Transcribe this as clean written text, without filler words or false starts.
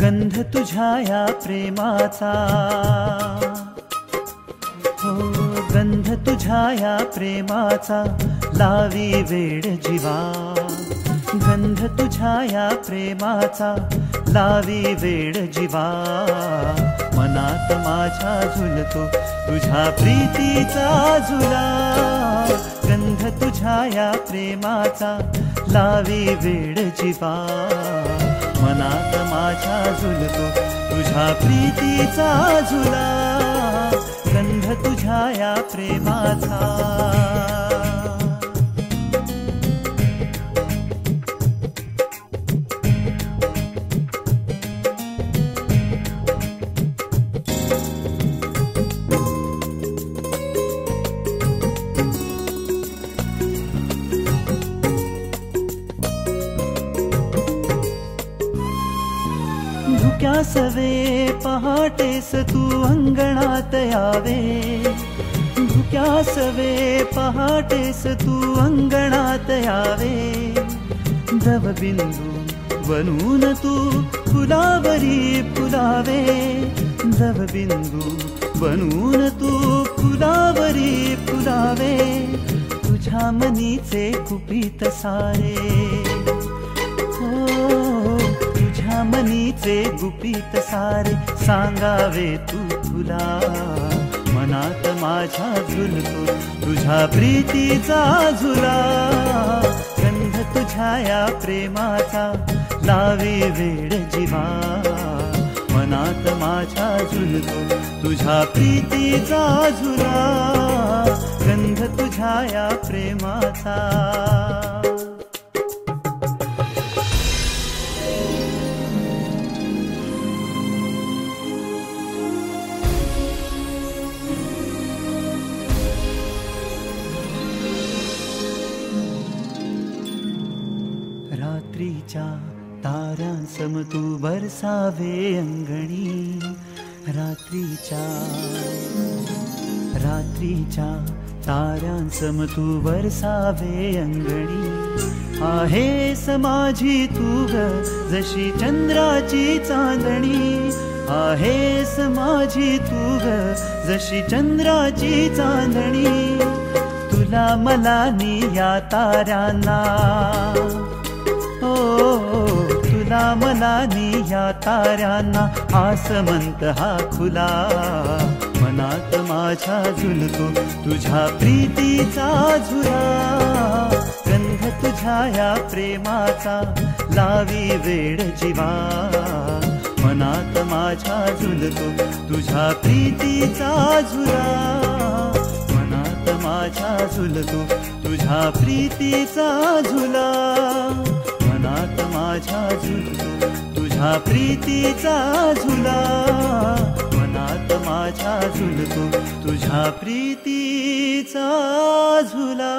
गंध तुझ्या या प्रेमाचा, हो गंध तुझ्या या प्रेमाचा लावी वेड जीवा, गंध तुझ्या या प्रेमाचा लावी वेड जीवा, मनात माझ्या झुलतो तुझ्या प्रीतीचा झुला, गंध तुझ्या या प्रेमाचा लावी वेड जीवा, मनात माझ्या झुलतो तुझ्या प्रीतीचा झुला, गंध तुझ्या या प्रेमाचा। धुक्यासवे पहाटेस तू अंगणात यावे, धुक्यासवे पहाटेस तू अंगणात यावे, दवबिंदू बनून तू फुलावरी फुलावे, दवबिंदू बनून तू फुलावरी फुलावे, तुझ्या मनीचे कुपित सारे, तुझ्या मनीचे गुपित सारे सांगावे तू तुला, मनात माझ्या झुलतो तुझ्या प्रीतीचा झुला, गंध तुझ्या या प्रेमाचा लावी वेड जीवा, मनात माझ्या झुलतो तुझ्या प्रीतीचा झुला, गंध तुझ्या या प्रेमाचा। रात्रीच्या ताऱ्यांसम तू बरसावे अंगणी, रात्रीच्या ताऱ्यांसम तू बरसावे अंगणी, आहेस माझी तू ग जशी चंद्राची चांदणी, आहेस माझी तू ग जशी चंद्राची चांदणी, तुला मला नि या ताऱ्यांना, तुला मला नि या ताऱ्यांना आसमंत हा खुला, मनात माझ्या झुलतो तुझ्या प्रीतीचा झुला, गंध तुझ्या या प्रेमाचा लावी वेड जीवा, मनात माझ्या झुलतो तुझ्या प्रीतीचा झुला, मनात माझ्या झुलतो तुझ्या प्रीतीचा झुला, मनात माझ्या झुलतो तुझ्या प्रीतीचा झुला, मनात माझ्या झुलतो तुझ्या प्रीतीचा झुला।